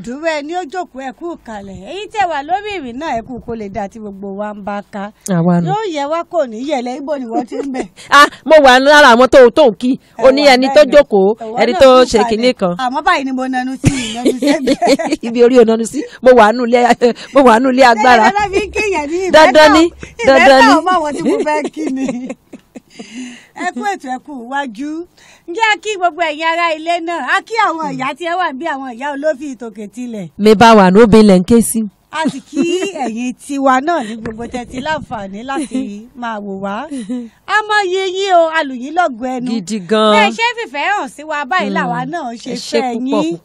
dúró ẹni ó jókòó ẹkú kalẹ̀ èyí tẹ́ wà lórí ìrìn náà ẹkú kó lè dá tí gbogbo wa ń bá ká yóò yẹ wá kò ní yẹlẹ ibo ni wọ́n ti ń bẹ̀. mo wà lára àwọn tó ń kí o ní ẹni tó jókòó ẹni tó ṣe kinní kan. àmọ́ báyìí ni mo nanu sí ìnanu sẹ́gbẹ́. ibi orí onanu sí mo wà nù ilé agbára dandan ni ìbẹ́ta ọmọ àwọn tí mo fẹ́ kí ni. ẹkú ètò ẹkú wájú ǹjẹ́ a kí gbogbo ẹ̀yin ará ilé náà a kí àwọn ìyá tí ẹ wà bí àwọn ìyá olófin ìtòkè tilẹ̀. mi bá wà ní obìnrin lẹ́ ń ké sí. a sì kí ẹ̀yin tiwa náà ní gbogbo tẹ́tí láǹfààní láti máa wò wá. a mọ iye yín o alùyín lọ́gọ̀ ẹnu. gidi gan. bẹ́ẹ̀ ṣe fìfẹ́ hàn sí wa báyìí làwa náà ṣe fẹ́ yín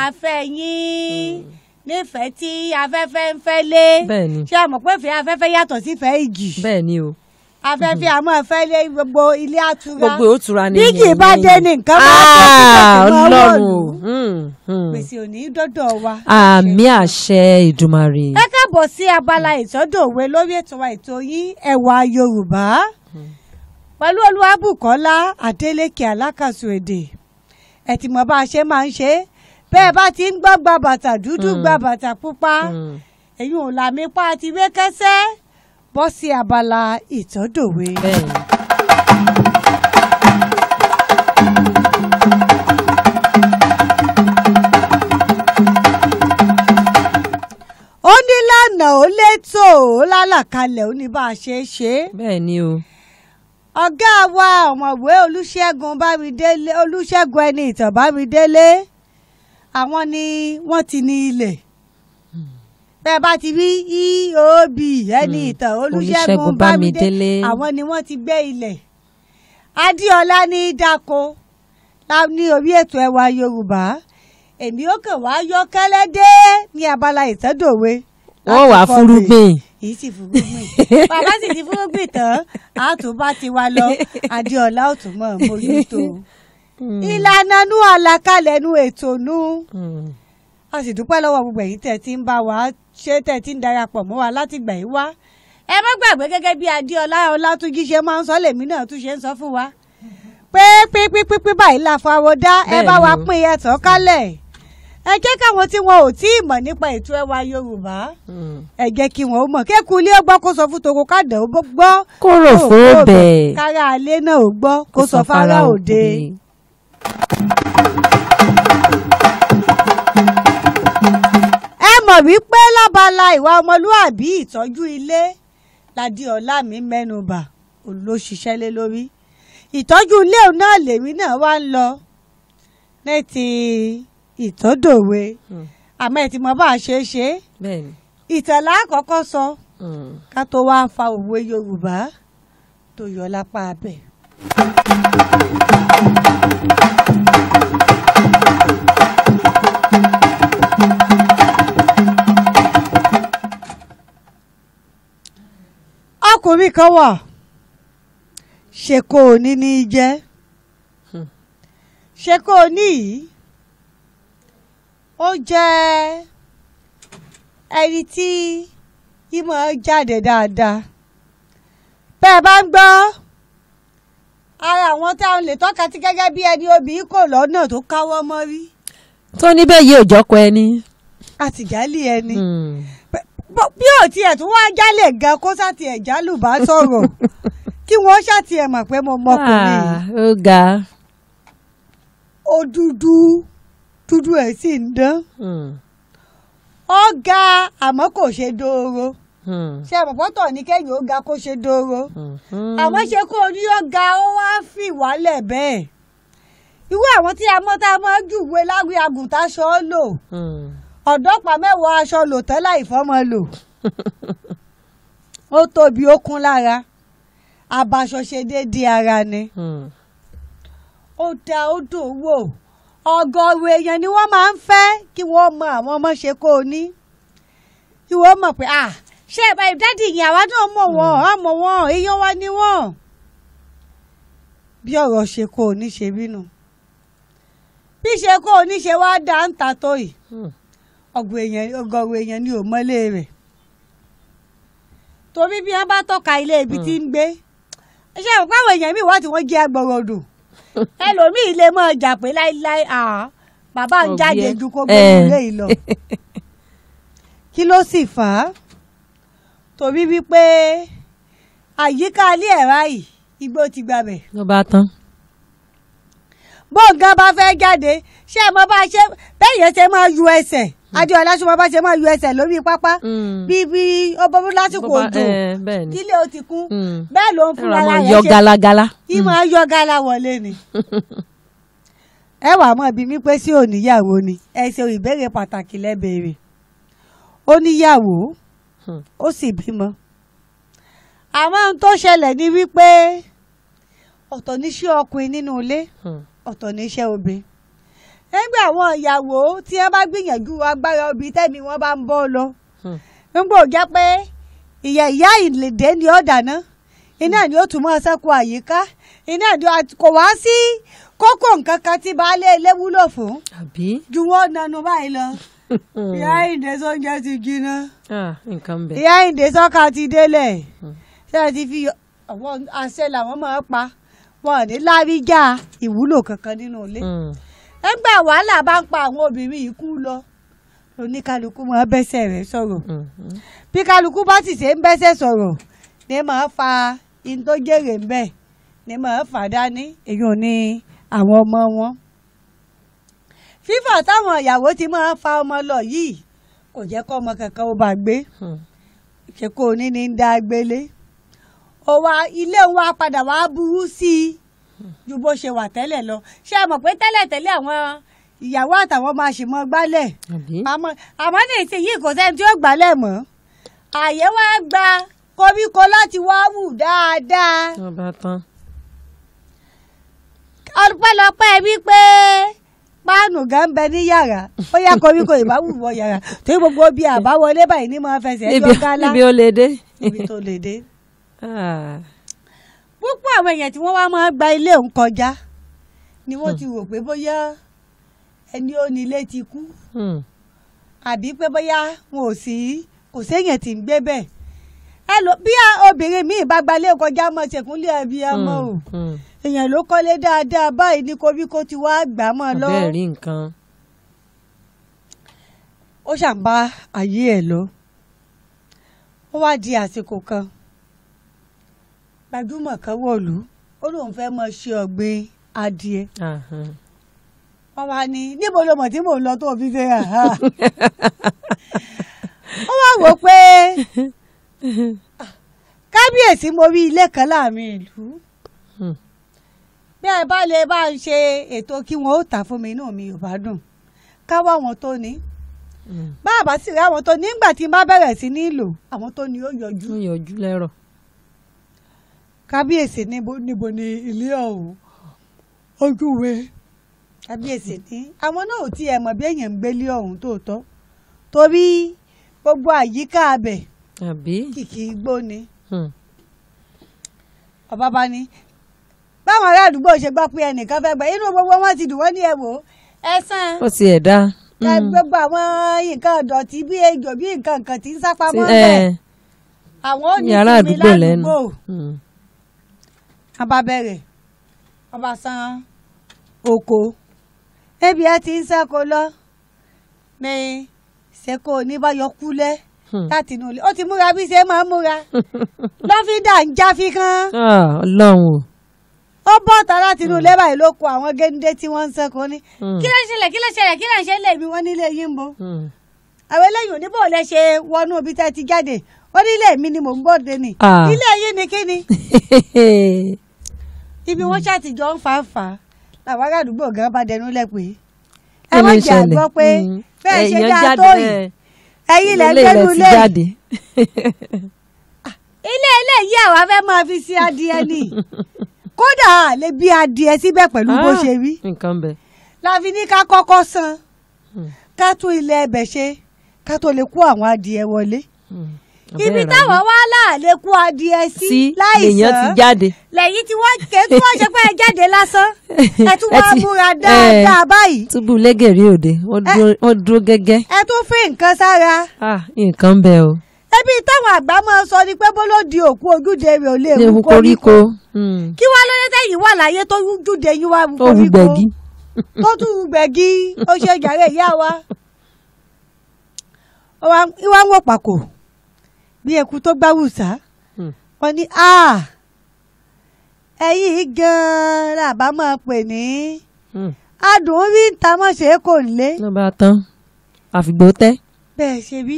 afẹ́ yín nífẹ̀ẹ́ tí afẹ́fẹ́ ń fẹ́ lé. bẹ́ẹ̀ni. ṣé a mọ̀ pé ìfẹ́ afẹ́fẹ́ yàtọ̀ sí ìfẹ́ ìjì. bẹ́ẹ̀ni o. afẹ́fẹ́ àmọ́ ìfẹ́ lé gbogbo ilé àtura. gbogbo òtura ni. bí kì í bá dé ní nǹkan bá tó Ọlọ́run. gbèsè òní dọ́dọ̀ wa. àmì àṣẹ Ìdùmarè. ẹ káàbọ̀ sí abala ìtọ́dọ̀wé lórí ètò wa ètò yín ẹwà Yorùbá pẹ̀lú Olúwabùkọ́lá Adélékè alákàsù èdè ẹ ti mọ̀ bá a ṣe máa ń ṣe bẹ́ẹ̀ bá ti ń gbọ́ gba bàtà dúdú gba bàtà pupa èyí ò làmì pa àti wé kẹsẹ́ bọ́ sí abala ìtọ́dọ̀wé. ó ní lánàá ó létò ó lálàkalẹ̀ ó ní bá a ṣe é ṣe. bẹ́ẹ̀ ni o. ọ̀gá wa ọ̀mọ̀wé Olúṣẹ́gun ẹni ìtàn Bámidélé àwọn ni wọ́n ti ní ilẹ̀ bẹ́ẹ̀ bá ti rí EOB ẹni ìtàn Olúṣẹ́gun Bámidélé àwọn ni wọ́n ti gbé ilẹ̀. Adéọlá ní dáko ní orí ètò ẹwà Yorùbá èmi ó kàn wá yọkẹ́lẹ́ dé ní abala ìtọ́dọ̀wé. wọ́n wà fúrúgbìn. yìí sì fúrúgbìn bàbá sì ti fúrúgbìn tán àtúbá ti wá lọ Adéọlá ò tún mọ̀ mójútó. ìlànà nú àlàkalẹ̀ nú ètò nú. a sì dúpẹ́ lọ́wọ́ gbogbo ẹ̀yin tẹ̀ tí ń bá wa ṣe tẹ̀ tí ń darapọ̀ mọ́ wa láti gbà yín wá. ẹ má gbàgbé gẹ́gẹ́ bí Adéọlá Ọlátúnjí ṣe máa ń sọ lèmi náà tún ṣe ń sọ fún wa pé pínpín báyìí la fàwọ́dá ẹ bá wa pín ẹ tàn kálẹ̀ ẹ jẹ́ káwọn tí wọn ò tí ì mọ̀ nípa ètò ẹwà Yorùbá ẹ jẹ́ kí wọn ó mọ̀ kéku ilé ó gbọ́ kó sọ fún toko kádà ó gbọ́ kó rò fún bẹ́ẹ̀ kára alẹ́ náà ó gbọ́ kó sọ fara òde. ẹ mọ̀ wípé lábala ìwà ọmọlúàbí ìtọ́jú ilé l'Adéọlá mi mẹ́nubà olóṣìṣẹ́ lé lórí ìtọ́jú ilé òun náà lèmi náà wá ń lọ ní ti ìtọ́dọ̀wé àmọ́ ẹ ti mọ bá a ṣe é ṣe ìtàlá àkọ́kọ́ sọ ká tó wá fa òwe Yorùbá tó yọ lápá abẹ. ọkùnrin kan wà ṣe kó o ní ní jẹ́ ṣe kó o ní yìí ó jẹ́ ẹni tí ìmọ̀ jáde dáadáa bẹ́ẹ̀ bá ń gbọ́ ara àwọn táwọn lè tọ́ka sí gẹ́gẹ́ bí ẹni obìnrin kò lọ́nà tó káwọ́ mọ́ rí. tó níbẹ̀ yìí ò jọ́kọ ẹni. àtìjálì ẹni bí ò tiẹ̀ tún wá jálè gan kó sátìẹ̀ jálù bá sọ̀rọ̀ kí wọ́n ṣàtìẹ̀ mọ̀ pé mo mọkùnrin yìí. ó ga. ó dúdú ẹ̀ sì ń dán. ó ga àmọ́ kò ṣe dóoró. ṣe àpòpọ́tọ̀ ní kẹ́yìn ó ga kó ṣe dóoró. àmọ́ ṣe kó o ní ó ga ó wá fi wálẹ̀ bẹ́ẹ̀. irú àwọn tí a mọ̀ tá a máa júwe láwí àgùntàn aṣọ lò. ọ̀dọ́pàá mẹ́wàá aṣọ lò tán láì fọ́mọ lò. ó tóbi ó kún lára abaṣọ ṣe déédéé ara ni. ó dá ó dùn wò ọ̀gọ̀rọ̀ èèyàn ni wọ́n máa ń fẹ́ kí wọ́n mọ àwọn ọmọ ṣe kó o ní kí wọ́n mọ̀ pé ṣé ẹ̀ báyìí dádì yìí àwa náà mọ̀ wọ́n àmọ̀ wọ́n èèyàn wa ni wọ́n. bí ọ̀rọ̀ ṣe kó o ní ṣe bínú bí ṣe kó o ní ṣe wá dá ń ta tó yìí ọgọ́rùn èèyàn ni ò mọ́lé rẹ̀ torí bí wọ́n bá tọ́ka ilé ibi tí ń gbé ṣé àwọn pàwọn èèyàn míì wọ́n tí wọ́n jẹ́ agbọ̀rọ̀dù ẹlòmíì lè mọ̀ jà pé láíláí bàbá ń jáde ju kó gbé ilé yìí lọ kí ló sì fà á torí wípé àyíká ilé ẹ̀rá yìí igbó ti gbabẹ̀. ló bá tán. bóńgá bá fẹ́ jáde ṣé ẹ mọ bá ṣe bẹ́ẹ̀ yẹn ṣe máa ju ẹsẹ̀ adéọlá ṣe máa bá ṣe máa ju ẹsẹ̀ lórí pápá bíbí ọbọ̀bọ̀ lásìkò òjò kílé ó ti kún bẹ́ẹ̀ ló ń fún ara rẹ̀ ṣe yọ galagala. kí máa yọ gala wọlé ni. ẹ wàá mọ̀ bí mi pé sí òníyàwó ni ẹ ṣe ìbéèrè pàtàkì lẹ́bẹ̀rẹ̀ ó níyàwó ó sì bímọ àmọ́ ohun tó ṣẹlẹ̀ ni wípé ọ̀tọ̀ níṣẹ́ ọkùnrin nínú ilé ọ̀tọ̀ níṣẹ́ obìnrin nígbà àwọn ìyàwó tí wọ́n bá gbìyànjú agbára obì tẹ́mi wọ́n bá ń bọ́ lọ nígbà ò jẹ́ pé ìyá ìlédè ni ó dáná iná ni ó tún mọ́ ṣẹ́kù àyíká iná ni kò wá sí kókó nǹkan kan tí baálé ilé wúlò fún ju wọ́n nanu báyìí lọ ìyá ìdè sọ́njẹ ti jiná ìyá ìdè sọ́ka ti délẹ̀ ṣé ẹ ti fi àwọn àṣẹ làwọn máa pa wọn ní láríjà ìwúlò kankan nínú ilé ẹgbẹ́ wàhálà bá ń pa àwọn obìnrin yìí kú lọ oníkálukú máa bẹ́sẹ̀ rẹ̀ sọ̀rọ̀ bí kálukú bá sì ṣe ń bẹ́sẹ̀ sọ̀rọ̀ ní máa fa in tó jèrè ń bẹ̀ ní máa fà dání èyí ò ní àwọn ọmọ wọn. fífà táwọn ìyàwó ti máa fa ọmọ lọ yìí kò jẹ́ kọ́ ọmọ kankan ó bá gbé ṣe kó ní ní dá gbélé ilé wa padà wá burú sí i ju bó ṣe wà tẹ́lẹ̀ lọ ṣé ẹ mọ̀ pé tẹ́lẹ̀ àwọn ìyàwó àtàwọn máa ṣì mọ́ gbálẹ̀ àmọ́ ní ìsìn yìí kò sẹ́ni tí ó gbálẹ̀ mọ́ àyè wá gba koríko láti wá wù dáadáa ọpẹ́lọpẹ́ wípé páànù gan ń bẹ ní yàrá ó yá koríko ìbáwù wọ yàrá tó gbogbo bí àbáwọlé báyìí ní máa fẹsẹ̀ yọ gálá níbi ó lè dé. níbi tó lè dé. púpọ̀ àwọn èèyàn tí wọ́n wá máa gba ilé òun kọjá ni wọ́n ti rò pé bóyá ẹni ó ní ilé ti kú àbí pé bóyá wọn ò sí kò séèyàn tí ń gbé bẹ́ẹ̀ bí obìnrin míì bá gbalé kọjá mọ́ ṣèkúnlẹ̀ ẹbí ọmọ o èèyàn ló kọ́lé dáadáa báyìí ní koríko ti wá gbà mọ́ lọ. bẹ́ẹ̀ rí nǹkan. ó ṣàǹbá ayé ẹ̀ lọ ó wá di àsìkò kan gbajúmọ̀ kan wọ̀lú ó lóun fẹ́ mọ ṣe ọ̀gbìn adìẹ wọ́n wá ní níbo ló mọ̀ tí mò ń lọ tó fi fẹ́ ó wá wò pé kábíyèsí mo rí ilé kan láàrin ìlú bí ẹ bá lè bá ń ṣe ètò kí wọn ó tà fún mi inú mi ò bá dùn ká wá wọn tó ní bá a bá sì rí àwọn tó ní nígbà tí n bá bẹ̀rẹ̀ sí ní lò àwọn tó ní ó yọjú. ó yọjú lẹ́rọ̀. kábíyèsí níbo ni ilé ọ̀hún ojúwe kábíyèsí ní àwọn náà ò tiẹ̀ mọ̀ bí èèyàn ń gbélé ọ̀hún tòótọ́ torí gbogbo àyíká abẹ kìkì igbó ni ọba bá ní báwọn ará àdúgbò ṣe gbọ́ pé ẹnìkan fẹ́ gbà inú gbogbo wọn ti dùn wọ́n ní ẹ̀wò ẹ̀sán ó ti ẹ̀ dá gbogbo àwọn nǹkan ìdọ̀tí bí ejò bí nǹkan kan tí ń sápamọ́ bẹ́ẹ̀ àwọn ò ní sinmi ládùúgbò wọn bá bẹ̀rẹ̀ wọn bá san oko ebi ẹ ti ń sẹ́ko lọ ní sẹ́ko oníbàyọ̀ kúlẹ̀ láti inú ilé ó ti múra bí ṣe máa ń múra lọ́fíńdà ń jáfi kan. ọlọ́run ó bọ́ ọ̀tá láti inú ilé báyìí ló kó àwọn géńdé tí wọ́n ń sẹ́kọ̀ọ́ ní. kí ló ń ṣẹlẹ̀ kí ló ń ṣẹlẹ̀ kí ló ń ṣẹlẹ̀ bí wọ́n nílé yín ń bo. àwọn eléyìí oníbò lè ṣe wọnú ibi tẹ́ ti jáde ó nílé mi ni mò ń bọ́ọ̀dé ni ilé yín ni kí ni. ibi wọ́n ṣàtijọ́ ń fàáfà làwọn ará àdúgbò gan bá dẹnu lẹ̀ pé ẹ wọ́n jẹ́ àgbọ̀ pé bẹ́ẹ̀ ṣe dáa tó yìí ẹ̀yin lẹ́ gbẹ́nu lé ilé eléyìí àwa fẹ́ máa fi sí adìẹ ni kódà lè bí adìẹ síbẹ̀ pẹ̀lú bó ṣe rí la fi ní ká kọ́kọ́ san ká tún ilẹ̀ ẹbẹ̀ ṣe ká tó lè kó àwọn adìẹ wọlé ibi táwọn wá láàlẹ kú adìẹ sí láìsàn lèèyàn ti jáde lẹ́yìn tí wọ́n ké tí wọ́n ṣe pé ẹ jáde lásán ẹ tún wá múra dáadáa báyìí. túbú lẹ́gẹ̀rí òde wọ́n dúró gẹ́gẹ́. ẹ tún fi nǹkan sára. nǹkan ń bẹ o. ẹbí táwọn àgbà máa ń sọ ni pé bóló di òkú ojúde rẹ̀ ò lè wú koríko. kí wàá lóde tẹ̀yìn wà láyé tó júde yín wá wú koríko tó tún wú gbẹ̀gí ó ṣe jàre ìyá wa. ìwà ń wọ̀ pàkó bí eku tó gbáwùsà wọ́n ní ẹ̀yìn gan-an làbá máa pè ní adùn rí ń ta mọ́ ṣe é kò lé. ló bá tán àfìgbò tẹ́. bẹ́ẹ̀ ṣe bí.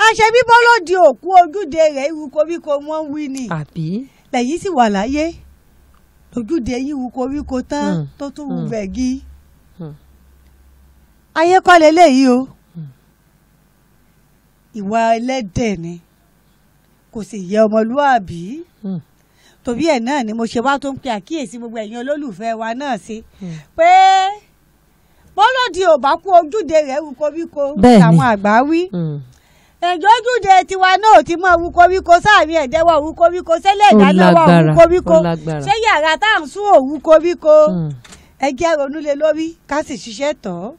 àṣebí bọ́ló di òkú ojúde rẹ̀ ìwú koríko wọ́n wí ni. àbí. lẹ́yìn sì wà láyé ojúde yìí wú koríko tán tó tún wú bẹ̀gí. ayé kọ́ leléyìí o. ìwà ẹlẹ́dẹ̀ ni kò sì yẹ ọmọlúàbí. torí ẹ̀ náà ni mo ṣe wá tó ń pe àkíyèsí gbogbo ẹ̀yin olólùfẹ́ wa náà sí pé bọ́lọ́dì ò bá kú ojúde rẹ̀ wú koríko làwọn àgbà wí. ẹ̀jọ́ ojúde tiwa náà ti mọ wú koríko sáàrin ẹ̀dẹ́wọ̀ wú koríko sẹ́lẹ̀ ìdáná wọ̀ wú koríko ṣé yàrá tá à ń sún òwú koríko ẹ jẹ́ ronú lé lórí ká sì ṣiṣẹ́ tọ̀.